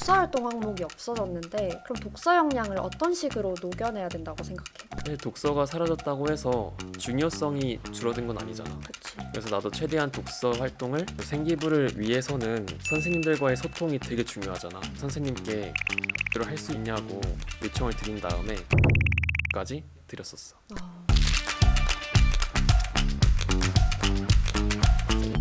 독서활동 항목이 없어졌는데 그럼 독서 역량을 어떤 식으로 녹여내야 된다고 생각해? 사실 독서가 사라졌다고 해서 중요성이 줄어든 건 아니잖아. 그치? 그래서 나도 최대한 독서 활동을 생기부를 위해서는 선생님들과의 소통이 되게 중요하잖아. 선생님께 이걸 할 수 있냐고 요청을 드린 다음에 까지 드렸었어.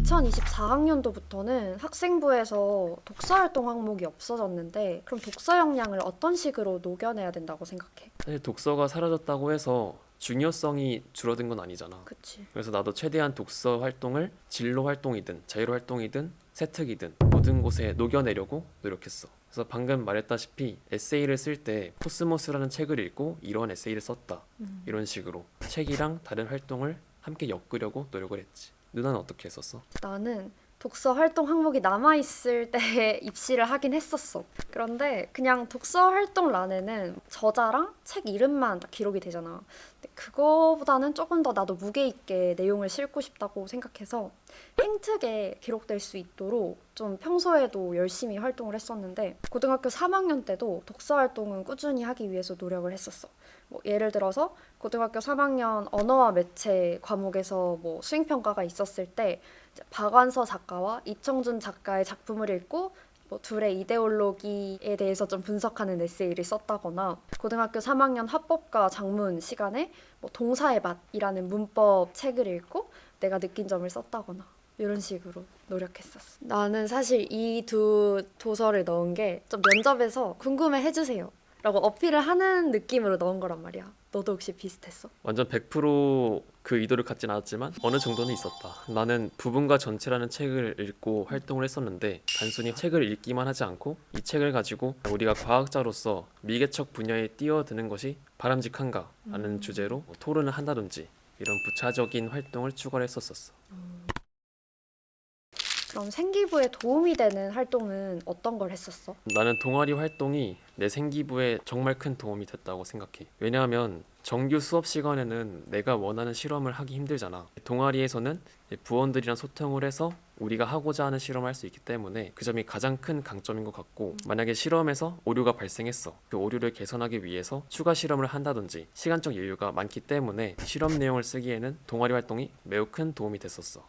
2024학년도부터는 학생부에서 독서활동 항목이 없어졌는데 그럼 독서 역량을 어떤 식으로 녹여내야 된다고 생각해? 사실 독서가 사라졌다고 해서 중요성이 줄어든 건 아니잖아. 그치? 그래서 나도 최대한 독서 활동을 진로 활동이든 자유로 활동이든 세특이든 모든 곳에 녹여내려고 노력했어. 그래서 방금 말했다시피 에세이를 쓸 때 코스모스라는 책을 읽고 이런 에세이를 썼다. 이런 식으로 책이랑 다른 활동을 함께 엮으려고 노력을 했지. 누나는 어떻게 했었어? 나는 독서 활동 항목이 남아있을 때 입시를 하긴 했었어. 그런데 그냥 독서 활동란에는 저자랑 책 이름만 딱 기록이 되잖아. 근데 그거보다는 조금 더 나도 무게 있게 내용을 싣고 싶다고 생각해서 행특에 기록될 수 있도록 좀 평소에도 열심히 활동을 했었는데 고등학교 3학년 때도 독서 활동은 꾸준히 하기 위해서 노력을 했었어. 뭐 예를 들어서 고등학교 3학년 언어와 매체 과목에서 뭐 수행평가가 있었을 때 박완서 작가와 이청준 작가의 작품을 읽고 뭐 둘의 이데올로기에 대해서 좀 분석하는 에세이를 썼다거나 고등학교 3학년 합법과 작문 시간에 뭐 동사의 맛이라는 문법 책을 읽고 내가 느낀 점을 썼다거나 이런 식으로 노력했었어. 나는 사실 이 두 도서를 넣은 게 좀 면접에서 궁금해 해주세요 라고 어필을 하는 느낌으로 넣은 거란 말이야. 너도 혹시 비슷했어? 완전 100%그 의도를 갖진 않았지만 어느 정도는 있었다. 나는 부분과 전체라는 책을 읽고 활동을 했었는데 단순히 책을 읽기만 하지 않고 이 책을 가지고 우리가 과학자로서 미개척 분야에 뛰어드는 것이 바람직한가 라는 주제로 뭐 토론을 한다든지 이런 부차적인 활동을 추가를 했었어. 그럼 생기부에 도움이 되는 활동은 어떤 걸 했었어? 나는 동아리 활동이 내 생기부에 정말 큰 도움이 됐다고 생각해. 왜냐하면 정규 수업 시간에는 내가 원하는 실험을 하기 힘들잖아. 동아리에서는 부원들이랑 소통을 해서 우리가 하고자 하는 실험을 할 수 있기 때문에 그 점이 가장 큰 강점인 것 같고, 만약에 실험에서 오류가 발생했어. 그 오류를 개선하기 위해서 추가 실험을 한다든지 시간적 여유가 많기 때문에 실험 내용을 쓰기에는 동아리 활동이 매우 큰 도움이 됐었어.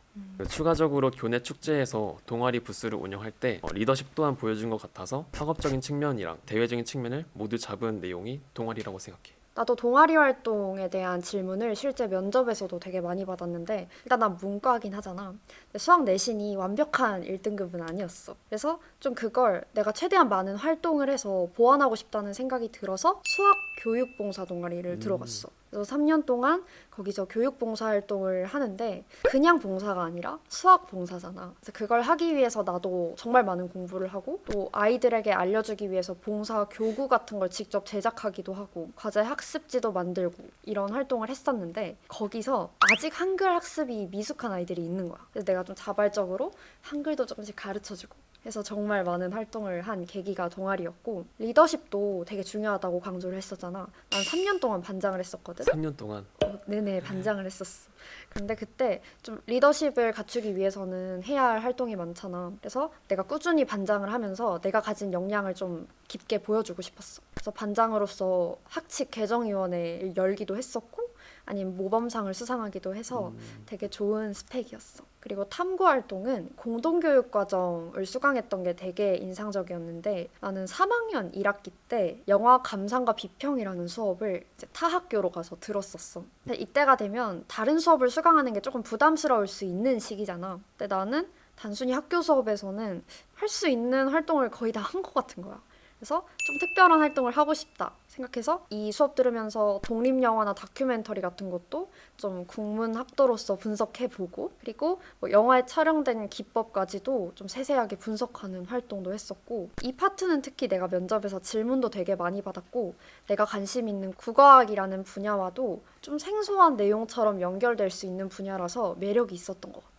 추가적으로 교내 축제에서 동아리 부스를 운영할 때 리더십 또한 보여준 것 같아서 학업적인 측면이랑 대외적인 측면을 모두 잡은 내용이 동아리라고 생각해. 나도 동아리 활동에 대한 질문을 실제 면접에서도 되게 많이 받았는데 일단 난 문과긴 하잖아. 근데 수학 내신이 완벽한 1등급은 아니었어. 그래서 좀 그걸 내가 최대한 많은 활동을 해서 보완하고 싶다는 생각이 들어서 수학 교육봉사 동아리를 들어갔어. 그래서 3년 동안 거기서 교육봉사 활동을 하는데 그냥 봉사가 아니라 수학 봉사잖아. 그래서 그걸 하기 위해서 나도 정말 많은 공부를 하고 또 아이들에게 알려주기 위해서 봉사 교구 같은 걸 직접 제작하기도 하고 과제 학습지도 만들고 이런 활동을 했었는데 거기서 아직 한글 학습이 미숙한 아이들이 있는 거야. 그래서 내가 좀 자발적으로 한글도 조금씩 가르쳐주고 해서 정말 많은 활동을 한 계기가 동아리였고 리더십도 되게 중요하다고 강조를 했었잖아. 난 3년 동안 반장을 했었거든. 3년 동안 네네 반장을 했었어. 그런데 그때 좀 리더십을 갖추기 위해서는 해야 할 활동이 많잖아. 그래서 내가 꾸준히 반장을 하면서 내가 가진 역량을 좀 깊게 보여주고 싶었어. 그래서 반장으로서 학칙 개정위원회를 열기도 했었고 아니면 모범상을 수상하기도 해서 되게 좋은 스펙이었어. 그리고 탐구 활동은 공동교육 과정을 수강했던 게 되게 인상적이었는데 나는 3학년 1학기 때 영화 감상과 비평이라는 수업을 이제 타 학교로 가서 들었었어. 근데 이때가 되면 다른 수업을 수강하는 게 조금 부담스러울 수 있는 시기잖아. 근데 나는 단순히 학교 수업에서는 할 수 있는 활동을 거의 다 한 것 같은 거야. 그래서 좀 특별한 활동을 하고 싶다 생각해서 이 수업 들으면서 독립영화나 다큐멘터리 같은 것도 좀 국문학도로서 분석해보고 그리고 뭐 영화에 촬영된 기법까지도 좀 세세하게 분석하는 활동도 했었고 이 파트는 특히 내가 면접에서 질문도 되게 많이 받았고 내가 관심 있는 국어학이라는 분야와도 좀 생소한 내용처럼 연결될 수 있는 분야라서 매력이 있었던 것 같아.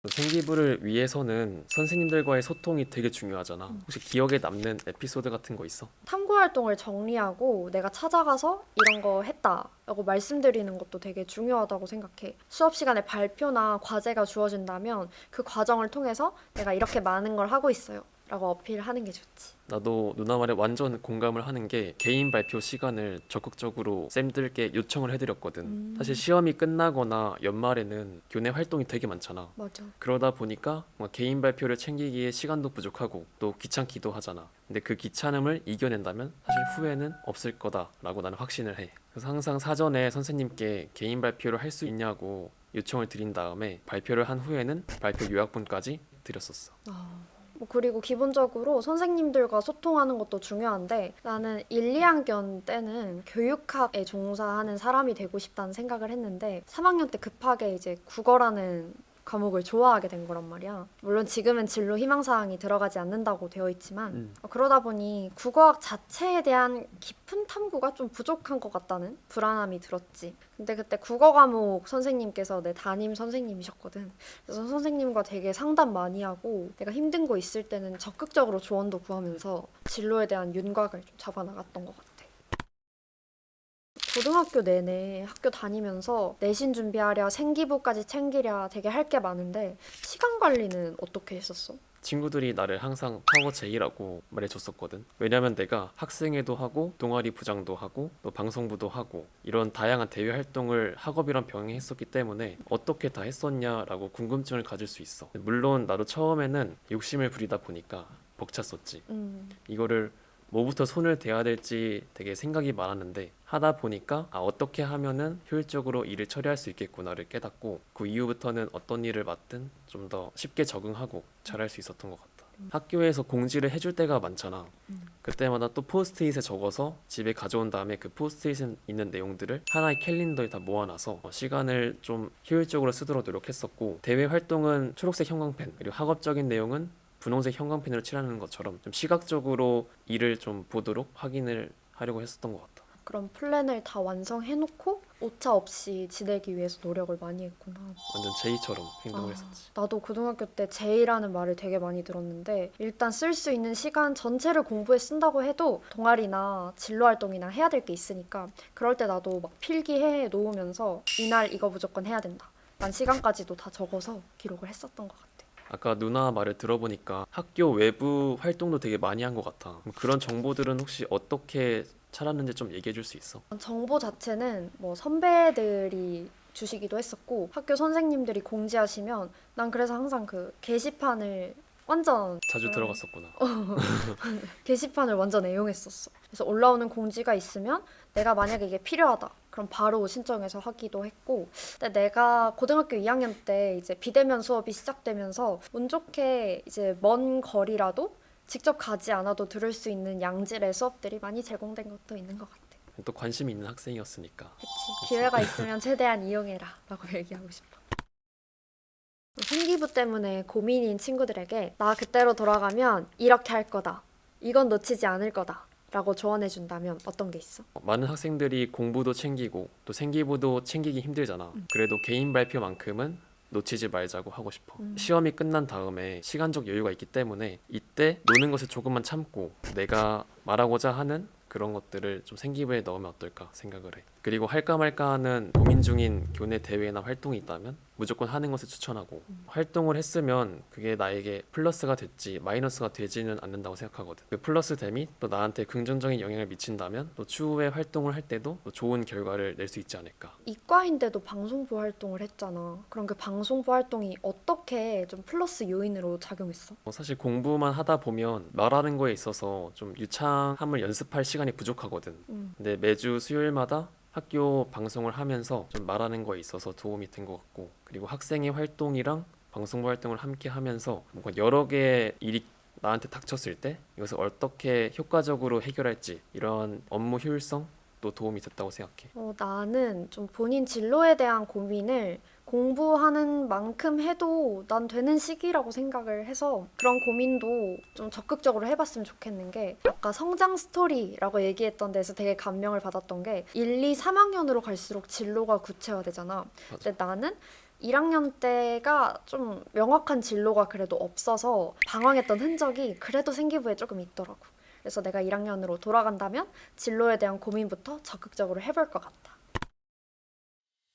생기부를 위해서는 선생님들과의 소통이 되게 중요하잖아. 혹시 기억에 남는 에피소드 같은 거 있어? 탐구 활동을 정리하고 내가 찾아가서 이런 거 했다라고 말씀드리는 것도 되게 중요하다고 생각해. 수업 시간에 발표나 과제가 주어진다면 그 과정을 통해서 내가 이렇게 많은 걸 하고 있어요. 라고 어필하는 게 좋지. 나도 누나 말에 완전 공감을 하는 게 개인 발표 시간을 적극적으로 쌤들께 요청을 해드렸거든. 사실 시험이 끝나거나 연말에는 교내 활동이 되게 많잖아. 맞아. 그러다 보니까 뭔가 개인 발표를 챙기기에 시간도 부족하고 또 귀찮기도 하잖아. 근데 그 귀찮음을 이겨낸다면 사실 후회는 없을 거다라고 나는 확신을 해. 그래서 항상 사전에 선생님께 개인 발표를 할 수 있냐고 요청을 드린 다음에 발표를 한 후에는 발표 요약본까지 드렸었어. 뭐 그리고 기본적으로 선생님들과 소통하는 것도 중요한데 나는 1, 2학년 때는 교육학에 종사하는 사람이 되고 싶다는 생각을 했는데 3학년 때 급하게 이제 국어라는 과목을 좋아하게 된 거란 말이야. 물론 지금은 진로 희망사항이 들어가지 않는다고 되어 있지만 그러다 보니 국어학 자체에 대한 깊은 탐구가 좀 부족한 것 같다는 불안함이 들었지. 근데 그때 국어 과목 선생님께서 내 담임 선생님이셨거든. 그래서 선생님과 되게 상담 많이 하고 내가 힘든 거 있을 때는 적극적으로 조언도 구하면서 진로에 대한 윤곽을 좀 잡아나갔던 것 같아. 고등학교 내내 학교 다니면서 내신 준비하랴 생기부까지 챙기랴 되게 할 게 많은데 시간 관리는 어떻게 했었어? 친구들이 나를 항상 파워 제이라고 말해줬었거든. 왜냐면 내가 학생회도 하고 동아리 부장도 하고 또 방송부도 하고 이런 다양한 대외 활동을 학업이랑 병행했었기 때문에 어떻게 다 했었냐라고 궁금증을 가질 수 있어. 물론 나도 처음에는 욕심을 부리다 보니까 벅찼었지. 이거를 뭐부터 손을 대야 될지 되게 생각이 많았는데 하다 보니까 어떻게 하면은 효율적으로 일을 처리할 수 있겠구나를 깨닫고 그 이후부터는 어떤 일을 맡든 좀 더 쉽게 적응하고 잘할 수 있었던 것 같다. 학교에서 공지를 해줄 때가 많잖아. 그때마다 또 포스트잇에 적어서 집에 가져온 다음에 그 포스트잇에 있는 내용들을 하나의 캘린더에 다 모아놔서 시간을 좀 효율적으로 쓰도록 노력했었고 대외 활동은 초록색 형광펜 그리고 학업적인 내용은 분홍색 형광펜으로 칠하는 것처럼 좀 시각적으로 일을 좀 보도록 확인을 하려고 했었던 것 같다. 그럼 플랜을 다 완성해놓고 오차 없이 지내기 위해서 노력을 많이 했구나. 완전 제이처럼 행동을 했었지. 나도 고등학교 때 제의라는 말을 되게 많이 들었는데 일단 쓸 수 있는 시간 전체를 공부에 쓴다고 해도 동아리나 진로 활동이나 해야 될 게 있으니까 그럴 때 나도 막 필기해 놓으면서 이날 이거 무조건 해야 된다. 난 시간까지도 다 적어서 기록을 했었던 것 같아. 아까 누나 말을 들어보니까 학교 외부 활동도 되게 많이 한 것 같아. 그럼 그런 정보들은 혹시 어떻게 찾았는지 좀 얘기해 줄 수 있어? 정보 자체는 뭐 선배들이 주시기도 했었고 학교 선생님들이 공지하시면 난 그래서 항상 그 게시판을 완전 자주 들어갔었구나. 게시판을 완전 애용했었어. 그래서 올라오는 공지가 있으면 내가 만약에 이게 필요하다. 그럼 바로 신청해서 하기도 했고. 근데 내가 고등학교 2학년 때 이제 비대면 수업이 시작되면서 운 좋게 이제 먼 거리라도 직접 가지 않아도 들을 수 있는 양질의 수업들이 많이 제공된 것도 있는 것 같아. 또 관심이 있는 학생이었으니까. 그치. 기회가 있으면 최대한 이용해라 라고 얘기하고 싶어. 생기부 때문에 고민인 친구들에게 나 그때로 돌아가면 이렇게 할 거다. 이건 놓치지 않을 거다. 라고 조언해준다면 어떤 게 있어? 많은 학생들이 공부도 챙기고 또 생기부도 챙기기 힘들잖아. 그래도 개인 발표만큼은 놓치지 말자고 하고 싶어. 시험이 끝난 다음에 시간적 여유가 있기 때문에 이때 노는 것을 조금만 참고 내가 말하고자 하는 그런 것들을 좀 생기부에 넣으면 어떨까 생각을 해. 그리고 할까 말까 하는 고민 중인 교내 대회나 활동이 있다면 무조건 하는 것을 추천하고 활동을 했으면 그게 나에게 플러스가 됐지 마이너스가 되지는 않는다고 생각하거든. 그 플러스 됨이 또 나한테 긍정적인 영향을 미친다면 또 추후에 활동을 할 때도 또 좋은 결과를 낼 수 있지 않을까. 이과인데도 방송부 활동을 했잖아. 그럼 그 방송부 활동이 어떻게 좀 플러스 요인으로 작용했어? 사실 공부만 하다 보면 말하는 거에 있어서 좀 유창함을 연습할 시간이 부족하거든. 근데 매주 수요일마다 학교 방송을 하면서 좀 말하는 거에 있어서 도움이 된 것 같고 그리고 학생의 활동이랑 방송부 활동을 함께 하면서 뭔가 여러 개의 일이 나한테 닥쳤을 때 이것을 어떻게 효과적으로 해결할지 이런 업무 효율성도 도움이 됐다고 생각해. 나는 좀 본인 진로에 대한 고민을 공부하는 만큼 해도 난 되는 시기라고 생각을 해서 그런 고민도 좀 적극적으로 해봤으면 좋겠는 게 아까 성장 스토리라고 얘기했던 데서 되게 감명을 받았던 게 1, 2, 3학년으로 갈수록 진로가 구체화되잖아. 근데 나는 1학년 때가 좀 명확한 진로가 그래도 없어서 방황했던 흔적이 그래도 생기부에 조금 있더라고. 그래서 내가 1학년으로 돌아간다면 진로에 대한 고민부터 적극적으로 해볼 것 같아.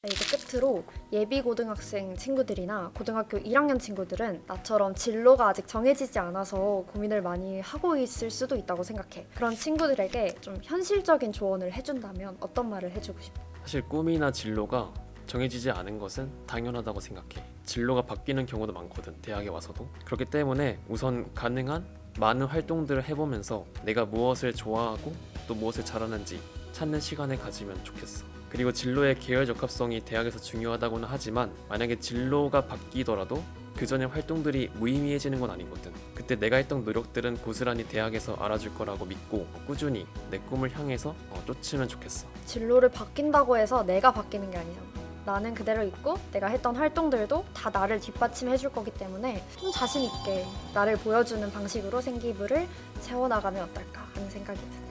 이제 끝으로 예비 고등학생 친구들이나 고등학교 1학년 친구들은 나처럼 진로가 아직 정해지지 않아서 고민을 많이 하고 있을 수도 있다고 생각해. 그런 친구들에게 좀 현실적인 조언을 해준다면 어떤 말을 해주고 싶어? 사실 꿈이나 진로가 정해지지 않은 것은 당연하다고 생각해. 진로가 바뀌는 경우도 많거든, 대학에 와서도. 그렇기 때문에 우선 가능한 많은 활동들을 해보면서 내가 무엇을 좋아하고 또 무엇을 잘하는지 찾는 시간을 가지면 좋겠어. 그리고 진로의 계열 적합성이 대학에서 중요하다고는 하지만 만약에 진로가 바뀌더라도 그 전에 활동들이 무의미해지는 건 아니거든. 그때 내가 했던 노력들은 고스란히 대학에서 알아줄 거라고 믿고 꾸준히 내 꿈을 향해서 쫓으면 좋겠어. 진로를 바뀐다고 해서 내가 바뀌는 게 아니잖아. 나는 그대로 있고 내가 했던 활동들도 다 나를 뒷받침해 줄 거기 때문에 좀 자신 있게 나를 보여주는 방식으로 생기부를 채워나가면 어떨까 하는 생각이 드네.